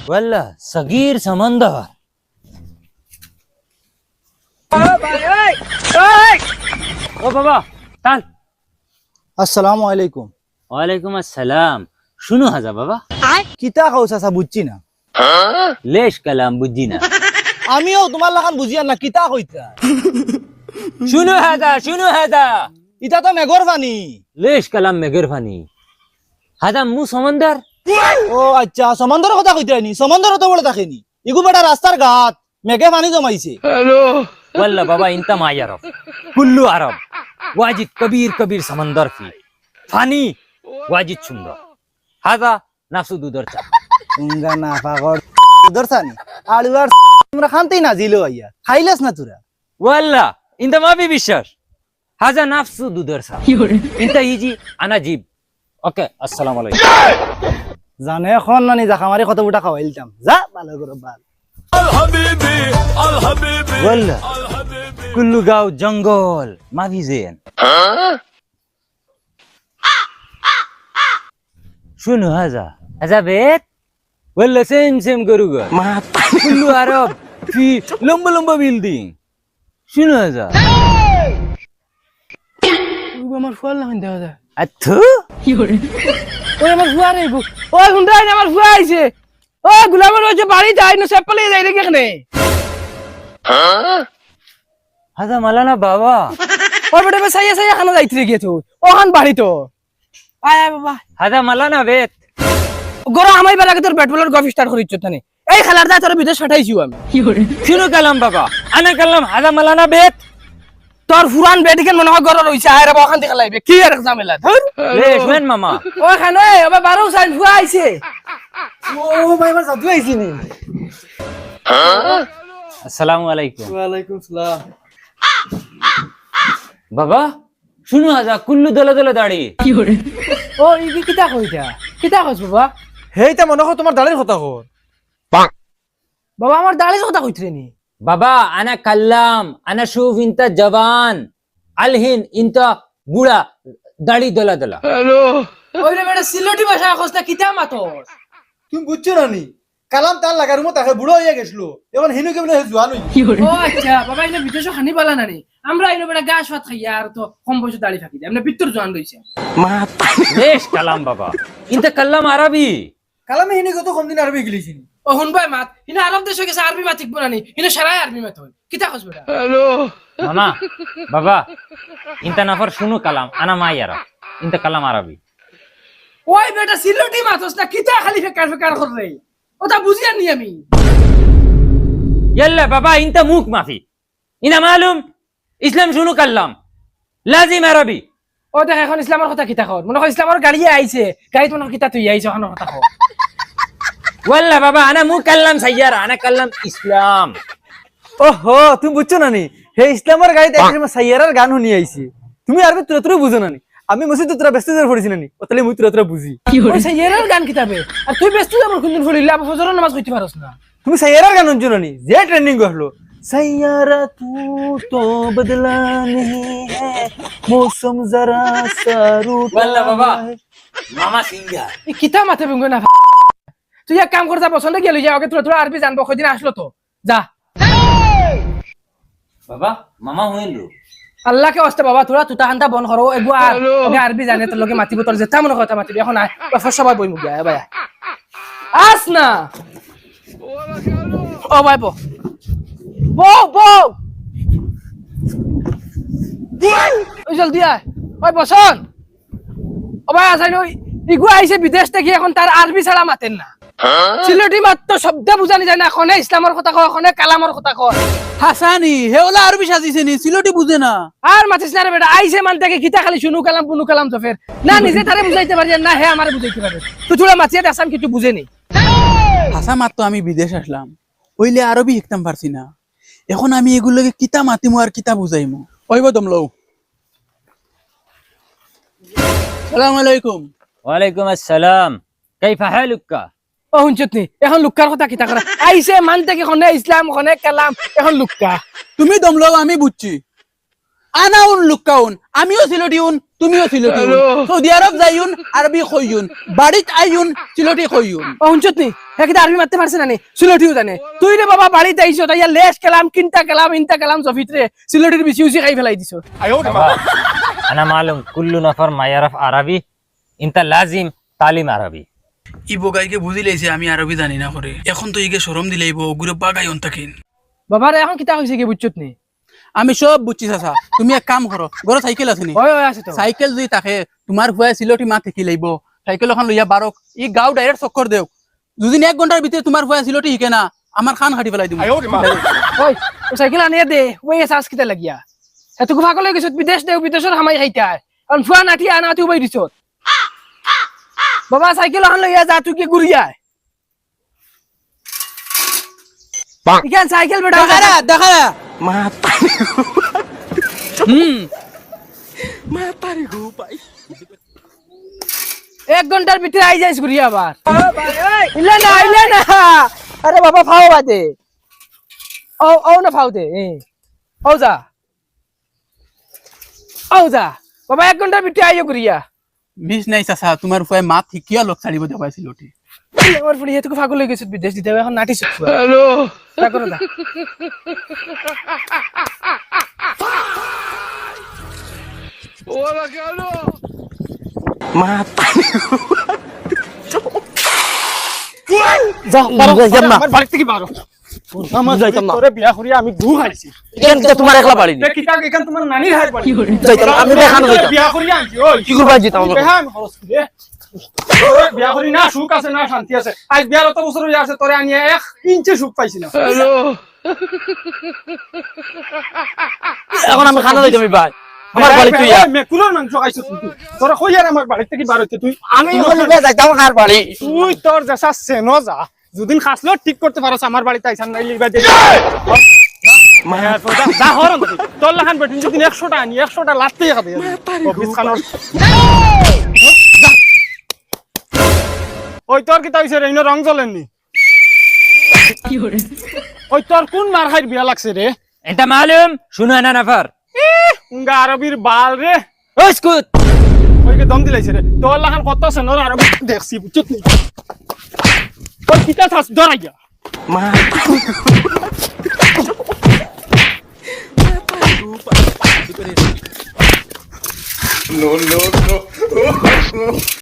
वल्ला सगीर समंदर। ओ बाबा ताल। আসসালামু আলাইকুম। ওয়ালাইকুম আসসালাম। শুনো হাজা বাবা, কিতা কওছ আসা বুঝছি না। লেশ কালাম বুঝি না। আমিও তোমার লাগান বুঝিয়া না কিতা কইতা। শুনো হাজা ইটা তো মেঘর পানি। লেশ কালাম মেঘের পানি। হাজা মু সমন্দর। ও আচ্ছা, সমুদ্রের কথা কইতে নি? সমুদ্র তো বড় থাকেনি, ইগু বেটা রাস্তার ঘাট মেঘে পানি জমাইছে। वल्ला बाबा इंता मा यारब कुल्लू अरब वाजिद कबीर कबीर समंदर की फानी वाजिद सुंदर हाजा नाफसु दुदर चा উঙ্গা না পাগর দরসানি আলু আর আমরা খানতেই না জিলো আইয়া খাইলেস না তোরা। वल्ला इंता मा भी विश्वास हाजा नाफसु दुदर सा इंता इजी अना जीब ओके अस्सलाम वालेकुम জানে এখন নানি জাখামারি কত বুটা খাওয়াইলতাম যা ভালো করে ভাল। वल्ला कुल्लू गाँव जंगल मा भी जेन सुनो हाजा हाजा बेत वल्ला सेम करूगा कुल्लू अरब फी लंबा लंबा बिल्डिंग सुनो हाजा আমার ফুয়ার লাগান দেওয়া যায়। अथु ওই আমার ফুয়া রে গো, ওই হুন্ডাই আমার ফুয়া আইছে। ও গুলামের ওই যে বাড়ি যায় না সেপলে যাই রে কেনে। हाजा मलाना बाबा ওই বেটা বে সাইয়া খানা যাইতে গিয়ে তো ওখান বাড়ি তো আয় আয় বাবা। हाजा मलाना बेत গরা আমাই বেলা তোর ব্যাট বলার গফ স্টার্ট করিছ তানে এই খেলার দা তোর বিদেশ পাঠাইছি আমি। शुरू कलम बाबा अना कलम हाजा मलाना बेत তোর ফুরান বেট কেন মনে হয় গরা রইছে আয় রে ওখান থেকে লাইবে কি আর ঝামেলা ধর। लेशमेन मामा ওই খানো এ ওবা বারো সাইন ফুয়া আইছে। ও ভাই আমার জাদু আইছে নি। अस्सलाम वालेकुम ওয়ালাইকুম সালাম। बाबा सुनो हाजा कुल्लू दला दला दाढ़ी ও ইগি কিতা কইতা কিতা কইছ বাবা? হেইটা মনে হয় তোমার দাড়ির কথা কর। বাবা আমার দাড়ির কথা কইতরে নি। बाबा अना कल्लम अना शूफ इंता जवान अलहिन इंता बूढ़ा दाढ़ी दला दला ওই রে বেটা সিলটি ভাষা কইতা কিতা মাতর। তুমি বুঝছো না নি কালাম তার লাগার রুমত তাকে বুড়ো হইয়া গেছিল, এখন হিনু কেমনে জোয়ান হই। ও আচ্ছা বাবা ইনা বিদেশও খানি পালা না নি। আমরা ইনো বেটা গাছ ভাত খাইয়া আর তো কম বয়সে দাড়ি থাকি আমরা পিত্তর জোয়ান রইছে। लेश कलम बाबा इंता कल्लम अरबी কালামে হিনু কত কম দিন আরবি গেলিছি। ও হুন ভাই মাত ইনা আরব দেশে গেছে আরবি মাতিক বনানি ইনা সারাই আরবি মাত হই কিতা কইছ বেটা। मामा बाबा इंता नफर सुनो कलम अना मा यारा इंता कलम अरबी ওই বেটা সিলটি মাতস না কিতা খালি ফেকার করে ওটা বুঝিয়া নি আমি। يلا बाबा इंता मूक माफी इना मालूम इस्लाम सुनो कल्लम लाजिम अरबी ও দেখ এখন ইসলামের কথা কিতা কর মনে হয় ইসলামের গাড়ি আইছে গাড়িতে মনে হয় কিতা তুই আইছ এখন কথা কর। वल्ला बाबा अना मु कल्लम सैयारा अना कल्लम इस्लाम ওহো তুমি বুঝছো না নি হে ইসলামের গাড়িতে একসময় সাইয়ারার গান শুনি আইছি। তুমি আরবি তুরা বুঝো না নি, আমি মসজিদে তোরা ব্যস্ত হয়ে পড়েছি না নি, ওতালে মুই তুরা বুঝি। ওই সাইয়েরার গান কিতাবে আর তুই ব্যস্ত যাবর কোনদিন ফুলিলা ফজরের নামাজ কইতে পারছ না। তুমি সাইয়ারার গান শুনছো না নি যে ট্রেন্ডিং হলো সাইয়ারা তু তো বদলা नहीं है मौसम जरा सा रूठ वल्ला बाबा मामा सिंगर এই কিতা মাথা ভেঙে না। তুই এক কাম কর যা পছন্দ গেল যা ওকে তোরা আরবি জানবো কয়দিন আসলো তো যা। बाबा मामा हुए लो আল্লাহ কে ওয়াস্তে বাবা তোরা তুতা হান্তা বন করো এগু আর ওকে আরবি জানে তোর লগে মাতিব তোর যেটা মনে কথা মাতিবি এখন আয় বাফা সবাই বই মুগিয়া ভাই আস না ও ভাই বো ওই জলদি আয় ওই বসন ও ভাই আসাই নই ইগু আইছে বিদেশ থেকে এখন তার আরবি ছাড়া মাতেন না। সিলেটি মাত্র শব্দ বুঝানি যায় না এখনে ইসলামের কথা কয় এখনে কালামের কথা কয়। হাসানি হেওলা আরবি সাজিছে নি সিলটি বুঝে না। আর মাতিস না রে বেটা আইছে মান থেকে কিতা খালি শুনু কালাম বুনু কালাম জফের না নিজে তারে বুঝাইতে পারি না হে আমারে বুঝাইতে পারে তুই তোরা মাছিয়ে আসাম কিছু বুঝে নি। ভাষা মাত্র আমি বিদেশ আসলাম ওইলে আরবি শিখতাম পারছি না, এখন আমি এগুলোকে কিতা মাতিমু আর কিতা বুঝাইমু ওইব দমলও। সালাম আলাইকুম। वालेकुम अस्सलाम कैफ हालुक ও হুনছত নি এখন লুক্কার কথা কিতা করে আইছে মান থেকে এখনে ইসলাম এখনে কালাম এখন লুক্কা। তুমি দমলও আমি বুঝছি। আনাউন লুকাউন আমিও সিলটিউন তুমিও সিলটিউন সৌদি আরব যাইউন আরবি কইউন বাড়িত আইউন সিলটি কইউন ও হুনছত নি একদা আরবি মারতে পারছে না নি সিলেটিও জানে তুই রে বাবা বাড়িতে আইছো তাই লেশ কেলাম কিনতা কেলাম ইনতা কেলাম জফিতরে সিলেটির বেশি উসি খাই ফেলাই দিছো انا معلوم كل نفر ما يعرف عربي انت لازم تعليم عربي ই বগাইকে বুঝি লাইছে আমি আরবি জানি না করে এখন তো ইগে শরম দিলাইব গুরে বাগাইন তাকিন বাবা রে এখন কিতা হইছে কি বুঝছত নি আমি সব বুঝছি চাচা তুমি এক কাম করো ঘরে সাইকেল আছে নি ওই ওই আছে তো সাইকেল যদি থাকে তোমার ফুয়া সিলটি মা থেকে লাইব সাইকেল এখন লইয়া বারক ই গাঁও ডাইরেক্ট চক্কর দেও যদি 1 ঘন্টার ভিতরে তোমার ফুয়া সিলটি শিখে না আমার খান হাঁটি ফেলাই দিব ওই ও সাইকেল আনিয়ে দে ওই সাস কিতা লাগিয়া এতকু পাগল হয়ে গেছত বিদেশ দেও বিদেশের হামাই খাইতা কারণ ফুয়া নাঠি আনা তুই বই দিছত বাবা সাইকেল এখন লইয়া যা তুই কি ঘুরিয়া ইখান সাইকেল বেটা দেখারা দেখারা এক ঘন্টার ভিতরে আই যাইস ঘুরিয়া আবার ইলে না আরে বাবা ফাও বাদে ও না ফাও দে ও যা বাবা 1 ঘন্টার ভিতরে আইও ঘুরিয়া মিস নাই চাচা তোমার ফুয়া মা ঠিকিয়া লোক ছাড়িব দেখাই সিলটি আমার ফুড়ি এতকু পাগল হয়ে গেছত বিদেশ দিতে হবে, এখন নাটি শিখবো হ্যালো করো না যা যাম না আমার বাড়ি থেকে বারো আমার যাইতাম না তোরে বিয়া করিয়া আমি গু খাইছি এখান থেকে তোমার একলা বাড়ি এ কিতা এখান তোমার নানির হাত বাড়ি যাইতাম আমি দেখানো যাইতাম বিয়া করিয়া আনছি ওই কি করবা যেতাম আমরা বেহাম খরচ করে ওই বিয়া করি না সুখ আছে না শান্তি আছে আজ বিয়ার অত বছর হয়ে আছে তোরে আনিয়া 1 ইঞ্চি সুখ পাইছি না হ্যালো এখন আমি খানা যাইতাম ভাই আমার বাড়ি তুই মেকুরের মাংস খাইছিস তুই তোরা কই আর আমার বাড়ি থেকে বার হইতে তুই আমি বলবে যাইতাম কার বাড়ি তুই তোর যেসা সেনো যা যদিন খাসলো ঠিক করতে পারছ আমার বাড়িতে আইছান নাই লিবা দে মায়ার পয়দা যা হরন তোর লাখান বেটিন যদি 100 টা আনি 100 টা লাত্তে খাবে অফিস খানোর ওই তোর কি তাইছে রে ইনো রং জ্বলেননি কি হরে ওই তোর কোন মার খাইর বিয়া লাগছে রে انت معلوم شنو انا نفر উঙ্গা আরবির বাল রে اسكت ওইকে দম দিলাইছে রে তোর লাখান কত সেনোর আরবি দেখছি বুঝছত নি ওই কিতা থাস দরাইয়া No, no, no.